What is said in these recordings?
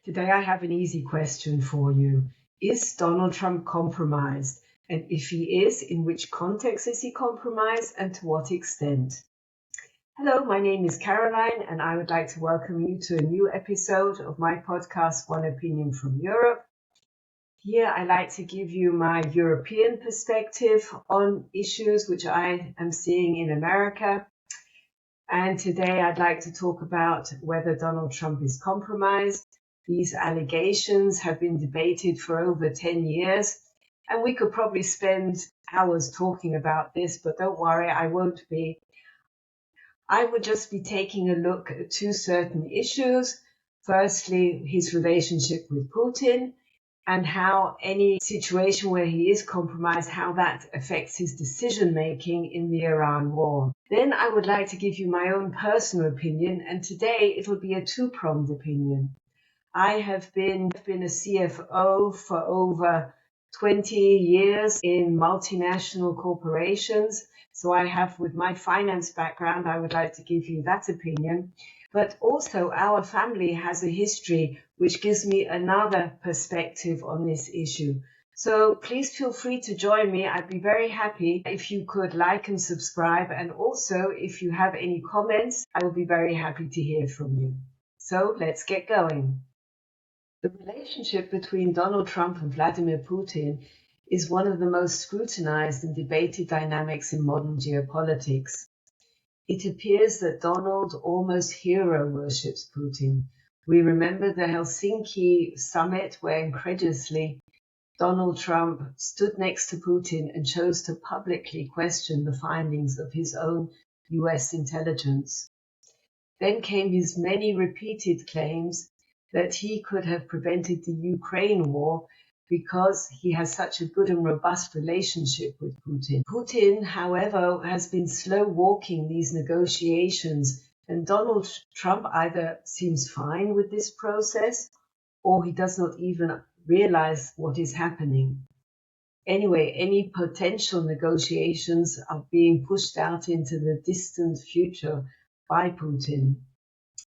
Today I have an easy question for you. Is Donald Trump compromised? And if he is, in which context is he compromised and to what extent? Hello, my name is Caroline and I would like to welcome you to a new episode of my podcast, One Opinion from Europe. Here I like to give you my European perspective on issues which I am seeing in America. And today I'd like to talk about whether Donald Trump is compromised. These allegations have been debated for over 10 years, and we could probably spend hours talking about this, but don't worry, I won't be. I would just be taking a look at two certain issues. Firstly, his relationship with Putin and how any situation where he is compromised, how that affects his decision-making in the Iran war. Then I would like to give you my own personal opinion, and today it'll be a two-pronged opinion. I have been a CFO for over 20 years in multinational corporations. So I have, with my finance background, I would like to give you that opinion. But also our family has a history which gives me another perspective on this issue. So please feel free to join me. I'd be very happy if you could like and subscribe. And also, if you have any comments, I will be very happy to hear from you. So let's get going. The relationship between Donald Trump and Vladimir Putin is one of the most scrutinized and debated dynamics in modern geopolitics. It appears that Donald almost hero worships Putin. We remember the Helsinki summit where incredulously Donald Trump stood next to Putin and chose to publicly question the findings of his own US intelligence. Then came his many repeated claims that he could have prevented the Ukraine war because he has such a good and robust relationship with Putin. Putin, however, has been slow walking these negotiations, and Donald Trump either seems fine with this process or he does not even realize what is happening. Anyway, any potential negotiations are being pushed out into the distant future by Putin.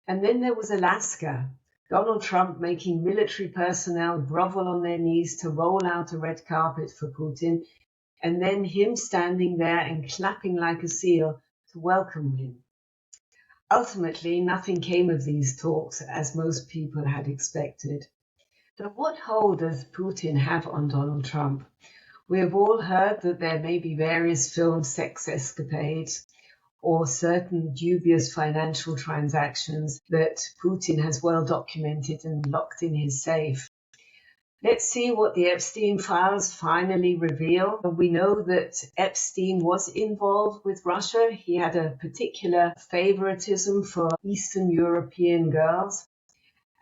And then there was Alaska. Donald Trump making military personnel grovel on their knees to roll out a red carpet for Putin, and then him standing there and clapping like a seal to welcome him. Ultimately, nothing came of these talks, as most people had expected. But what hold does Putin have on Donald Trump? We have all heard that there may be various film sex escapades, or certain dubious financial transactions that Putin has well documented and locked in his safe. Let's see what the Epstein files finally reveal. We know that Epstein was involved with Russia. He had a particular favoritism for Eastern European girls.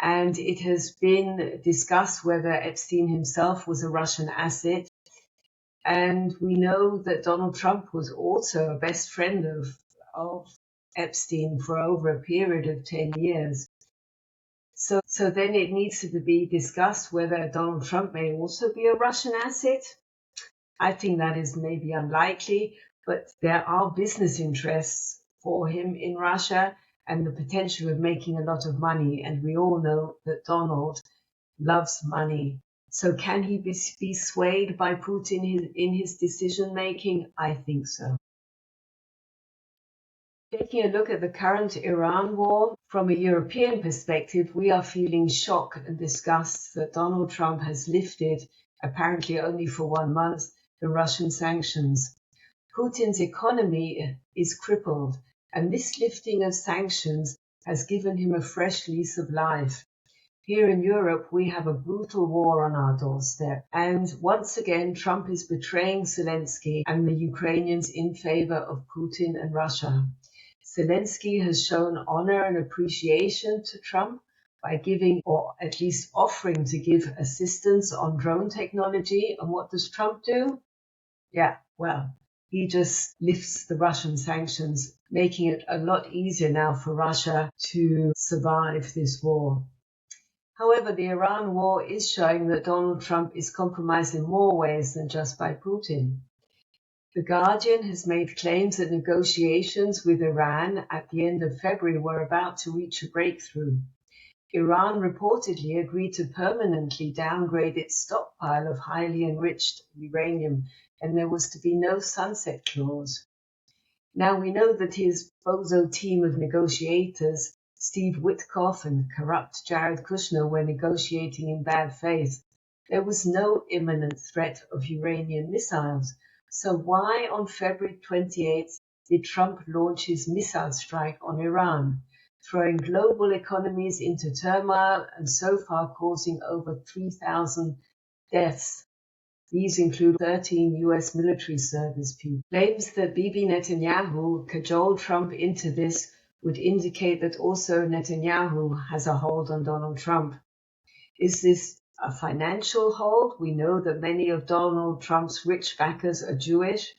And it has been discussed whether Epstein himself was a Russian asset. And we know that Donald Trump was also a best friend of Epstein for over a period of 10 years. So then it needs to be discussed whether Donald Trump may also be a Russian asset. I think that is maybe unlikely, but there are business interests for him in Russia and the potential of making a lot of money. And we all know that Donald loves money. So can he be swayed by Putin in his decision making? I think so. Taking a look at the current Iran war, from a European perspective, we are feeling shock and disgust that Donald Trump has lifted, apparently only for 1 month, the Russian sanctions. Putin's economy is crippled, and this lifting of sanctions has given him a fresh lease of life. Here in Europe, we have a brutal war on our doorstep, and once again, Trump is betraying Zelensky and the Ukrainians in favor of Putin and Russia. Zelensky has shown honor and appreciation to Trump by giving, or at least offering to give, assistance on drone technology. And what does Trump do? He just lifts the Russian sanctions, making it a lot easier now for Russia to survive this war. However, the Iran war is showing that Donald Trump is compromised in more ways than just by Putin. The Guardian has made claims that negotiations with Iran at the end of February were about to reach a breakthrough. Iran reportedly agreed to permanently downgrade its stockpile of highly enriched uranium, and there was to be no sunset clause. Now we know that his bozo team of negotiators, Steve Witkoff and corrupt Jared Kushner, were negotiating in bad faith. There was no imminent threat of Iranian missiles. So why on February 28th did Trump launch his missile strike on Iran, throwing global economies into turmoil and so far causing over 3,000 deaths? These include 13 US military service people. Claims that Bibi Netanyahu cajoled Trump into this would indicate that also Netanyahu has a hold on Donald Trump. Is this a financial hold? We know that many of Donald Trump's rich backers are Jewish.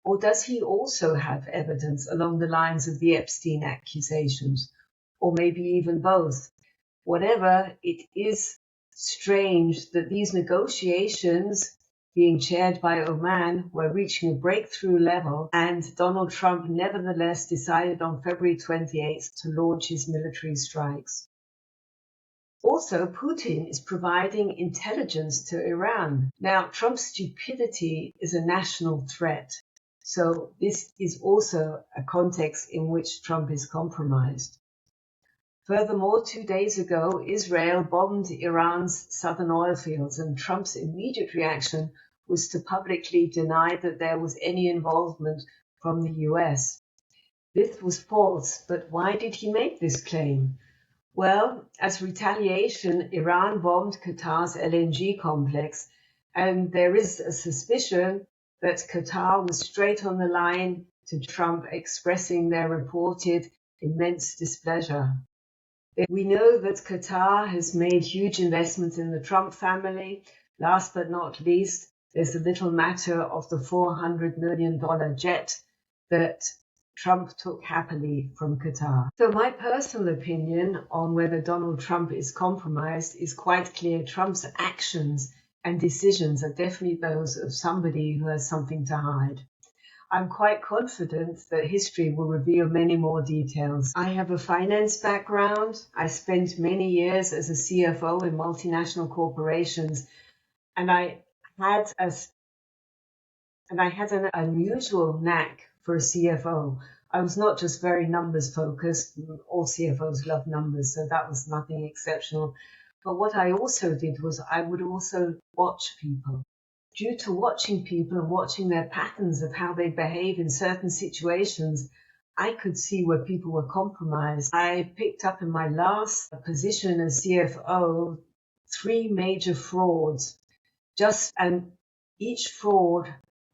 Or does he also have evidence along the lines of the Epstein accusations? Or maybe even both? Whatever, it is strange that these negotiations, being chaired by Oman, were reaching a breakthrough level, and Donald Trump nevertheless decided on February 28th to launch his military strikes. Also, Putin is providing intelligence to Iran. Now, Trump's stupidity is a national threat, so this is also a context in which Trump is compromised. Furthermore, 2 days ago, Israel bombed Iran's southern oil fields, and Trump's immediate reaction was to publicly deny that there was any involvement from the US. This was false, but why did he make this claim? Well, as retaliation, Iran bombed Qatar's LNG complex, and there is a suspicion that Qatar was straight on the line to Trump, expressing their reported immense displeasure. We know that Qatar has made huge investments in the Trump family. Last but not least, there's the little matter of the $400 million jet that Trump took happily from Qatar. So my personal opinion on whether Donald Trump is compromised is quite clear. Trump's actions and decisions are definitely those of somebody who has something to hide. I'm quite confident that history will reveal many more details. I have a finance background. I spent many years as a CFO in multinational corporations, and I had an unusual knack for a CFO. I was not just very numbers focused. All CFOs love numbers, so that was nothing exceptional. But what I also did was I would also watch people. Due to watching people and watching their patterns of how they behave in certain situations, I could see where people were compromised. I picked up in my last position as CFO 3 major frauds. And each fraud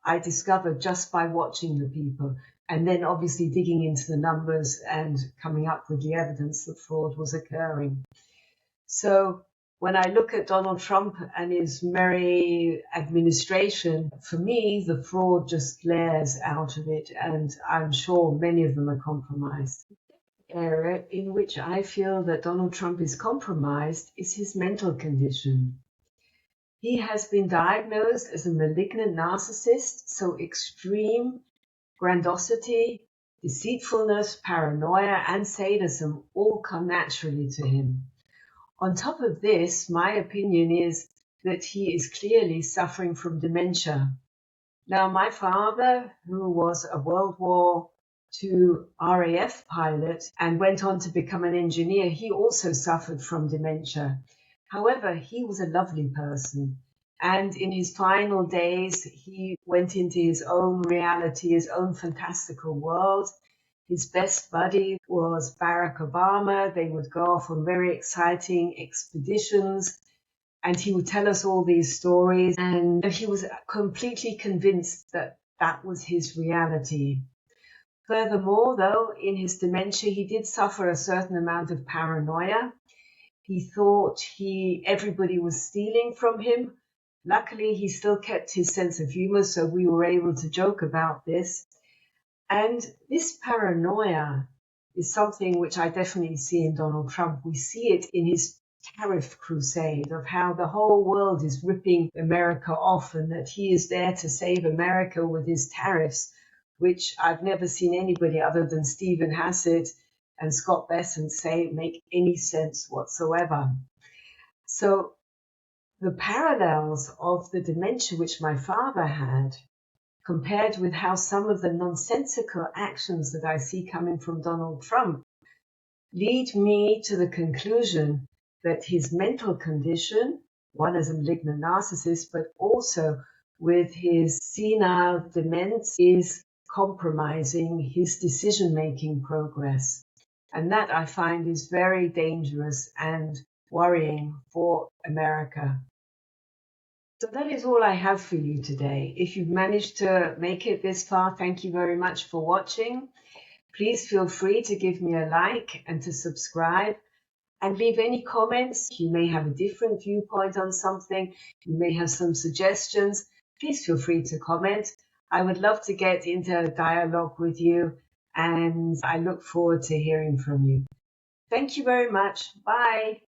I discovered just by watching the people, and then obviously digging into the numbers and coming up with the evidence that fraud was occurring. So when I look at Donald Trump and his merry administration, for me, the fraud just glares out of it, and I'm sure many of them are compromised. The area in which I feel that Donald Trump is compromised is his mental condition. He has been diagnosed as a malignant narcissist, so extreme grandiosity, deceitfulness, paranoia, and sadism all come naturally to him. On top of this, my opinion is that he is clearly suffering from dementia. Now, my father, who was a World War II RAF pilot and went on to become an engineer, he also suffered from dementia. However, he was a lovely person. And in his final days, he went into his own reality, his own fantastical world. His best buddy was Barack Obama. They would go off on very exciting expeditions, and he would tell us all these stories, and he was completely convinced that that was his reality. Furthermore, though, in his dementia, he did suffer a certain amount of paranoia. He thought everybody was stealing from him. Luckily, he still kept his sense of humor, so we were able to joke about this. And this paranoia is something which I definitely see in Donald Trump. We see it in his tariff crusade of how the whole world is ripping America off and that he is there to save America with his tariffs, which I've never seen anybody other than Stephen Hassett and Scott Besant say make any sense whatsoever. So the parallels of the dementia which my father had, compared with how some of the nonsensical actions that I see coming from Donald Trump, lead me to the conclusion that his mental condition, one as a malignant narcissist, but also with his senile dementia, is compromising his decision-making progress. And that I find is very dangerous and worrying for America. So that is all I have for you today. If you've managed to make it this far, thank you very much for watching. Please feel free to give me a like and to subscribe and leave any comments. You may have a different viewpoint on something. You may have some suggestions. Please feel free to comment. I would love to get into a dialogue with you, and I look forward to hearing from you. Thank you very much. Bye.